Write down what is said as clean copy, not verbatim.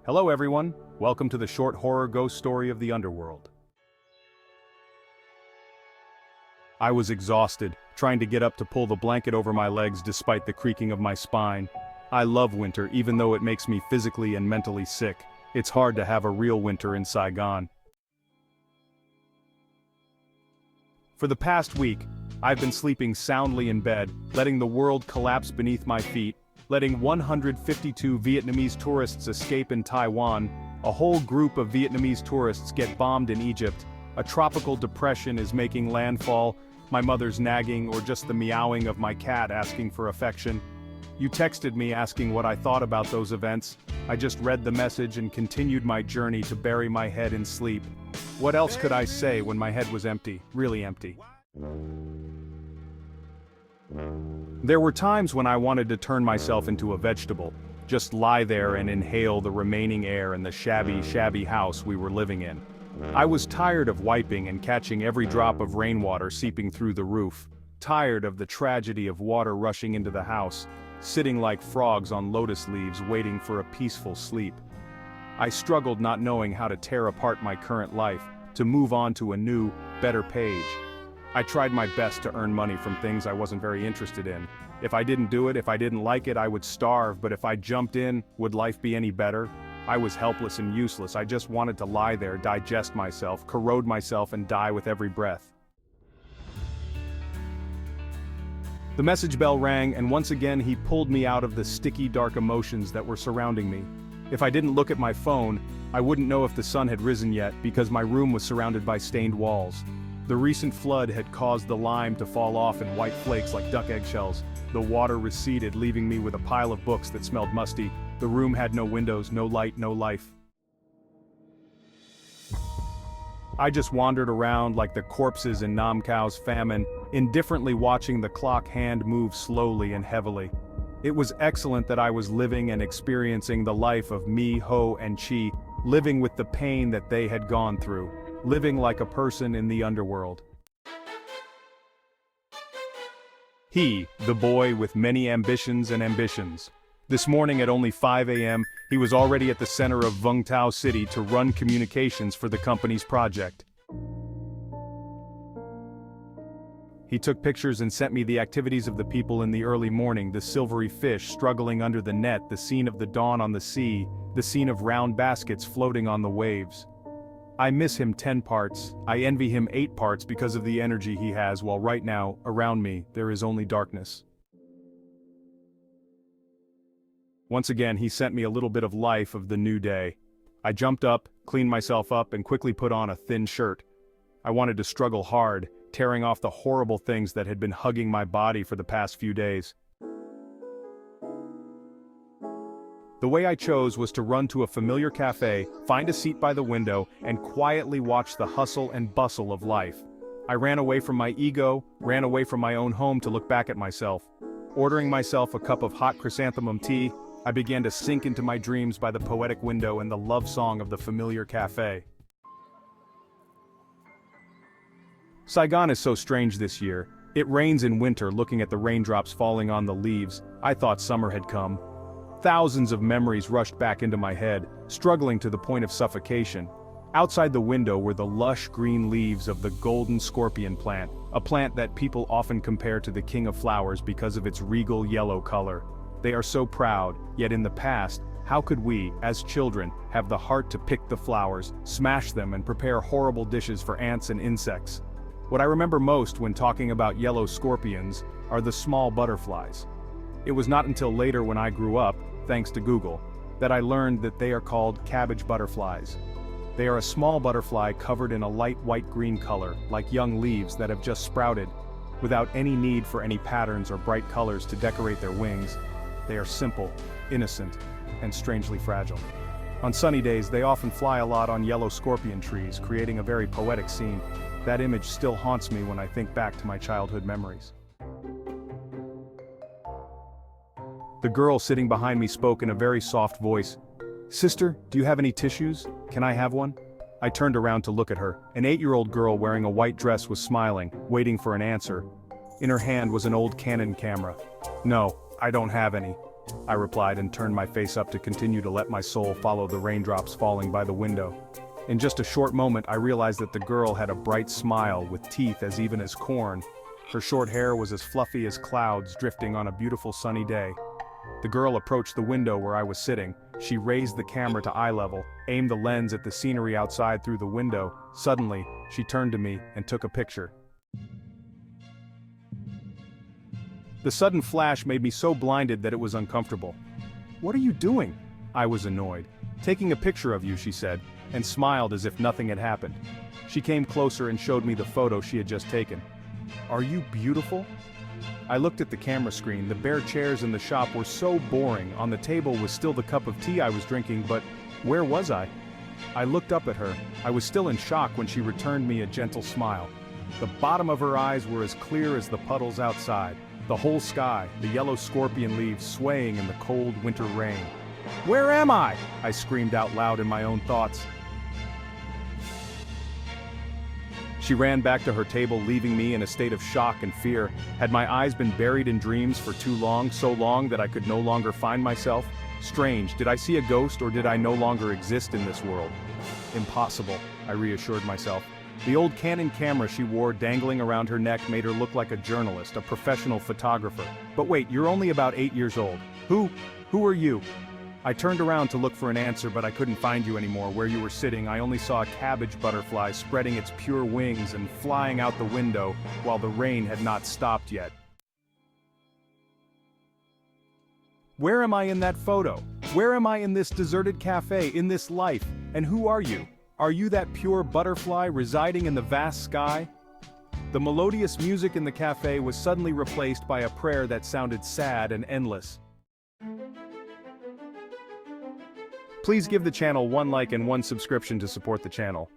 Hello everyone, welcome to the short horror ghost story of the underworld. I was exhausted, trying to get up to pull the blanket over my legs despite the creaking of my spine. I love winter even though it makes me physically and mentally sick. It's hard to have a real winter in Saigon. For the past week, I've been sleeping soundly in bed, letting the world collapse beneath my feet, letting 152 Vietnamese tourists escape in Taiwan, a whole group of Vietnamese tourists get bombed in Egypt, a tropical depression is making landfall, my mother's nagging or just the meowing of my cat asking for affection. You texted me asking what I thought about those events. I just read the message and continued my journey to bury my head in sleep. What else could I say when my head was empty, really empty? There were times when I wanted to turn myself into a vegetable, just lie there and inhale the remaining air in the shabby house we were living in. I was tired of wiping and catching every drop of rainwater seeping through the roof, tired of the tragedy of water rushing into the house, sitting like frogs on lotus leaves waiting for a peaceful sleep. I struggled not knowing how to tear apart my current life, to move on to a new, better page. I tried my best to earn money from things I wasn't very interested in. If I didn't do it, if I didn't like it, I would starve, but if I jumped in, would life be any better? I was helpless and useless. I just wanted to lie there, digest myself, corrode myself, and die with every breath. The message bell rang, and once again he pulled me out of the sticky, dark emotions that were surrounding me. If I didn't look at my phone, I wouldn't know if the sun had risen yet because my room was surrounded by stained walls. The recent flood had caused the lime to fall off in white flakes like duck eggshells. The water receded, leaving me with a pile of books that smelled musty. The room had no windows, no light, no life. I just wandered around like the corpses in Nam Cao's famine, indifferently watching the clock hand move slowly and heavily. It was excellent that I was living and experiencing the life of Mi, Ho, and Chi, living with the pain that they had gone through, living like a person in the underworld. He, the boy with many ambitions and ambitions. This morning at only 5 a.m., he was already at the center of Vung Tau City to run communications for the company's project. He took pictures and sent me the activities of the people in the early morning, the silvery fish struggling under the net, the scene of the dawn on the sea, the scene of round baskets floating on the waves. I miss him 10 parts, I envy him 8 parts because of the energy he has, while right now, around me, there is only darkness. Once again he sent me a little bit of life of the new day. I jumped up, cleaned myself up, and quickly put on a thin shirt. I wanted to struggle hard, tearing off the horrible things that had been hugging my body for the past few days. The way I chose was to run to a familiar cafe, find a seat by the window, and quietly watch the hustle and bustle of life. I ran away from my ego, ran away from my own home to look back at myself. Ordering myself a cup of hot chrysanthemum tea, I began to sink into my dreams by the poetic window and the love song of the familiar cafe. Saigon is so strange this year. It rains in winter, looking at the raindrops falling on the leaves. I thought summer had come. Thousands of memories rushed back into my head, struggling to the point of suffocation. Outside the window were the lush green leaves of the golden scorpion plant, a plant that people often compare to the king of flowers because of its regal yellow color. They are so proud, yet in the past, how could we, as children, have the heart to pick the flowers, smash them, and prepare horrible dishes for ants and insects? What I remember most when talking about yellow scorpions are the small butterflies. It was not until later when I grew up, thanks to Google, that I learned that they are called cabbage butterflies. They are a small butterfly covered in a light white-green color, like young leaves that have just sprouted, without any need for any patterns or bright colors to decorate their wings. They are simple, innocent, and strangely fragile. On sunny days, they often fly a lot on yellow scorpion trees, creating a very poetic scene. That image still haunts me when I think back to my childhood memories. The girl sitting behind me spoke in a very soft voice. "Sister, do you have any tissues? Can I have one?" I turned around to look at her. An 8-year-old girl wearing a white dress was smiling, waiting for an answer. In her hand was an old Canon camera. "No, I don't have any." I replied and turned my face up to continue to let my soul follow the raindrops falling by the window. In just a short moment I realized that the girl had a bright smile with teeth as even as corn. Her short hair was as fluffy as clouds drifting on a beautiful sunny day. The girl approached the window where I was sitting. She raised the camera to eye level, aimed the lens at the scenery outside through the window. Suddenly, she turned to me and took a picture. The sudden flash made me so blinded that it was uncomfortable. "What are you doing?" I was annoyed. "Taking a picture of you," she said, and smiled as if nothing had happened. She came closer and showed me the photo she had just taken. "Are you beautiful?" I looked at the camera screen. The bare chairs in the shop were so boring. On the table was still the cup of tea I was drinking, but where was I? I looked up at her. I was still in shock when she returned me a gentle smile. The bottom of her eyes were as clear as the puddles outside. The whole sky, the yellow scorpion leaves swaying in the cold winter rain. "Where am I?" I screamed out loud in my own thoughts. She ran back to her table, leaving me in a state of shock and fear. Had my eyes been buried in dreams for too long, so long that I could no longer find myself? Strange, did I see a ghost or did I no longer exist in this world? Impossible, I reassured myself. The old Canon camera she wore dangling around her neck made her look like a journalist, a professional photographer. But wait, you're only about 8 years old. Who are you? I turned around to look for an answer, but I couldn't find you anymore. Where you were sitting, I only saw a cabbage butterfly spreading its pure wings and flying out the window while the rain had not stopped yet. Where am I in that photo? Where am I in this deserted cafe, in this life? And who are you? Are you that pure butterfly residing in the vast sky? The melodious music in the cafe was suddenly replaced by a prayer that sounded sad and endless. Please give the channel one like and one subscription to support the channel.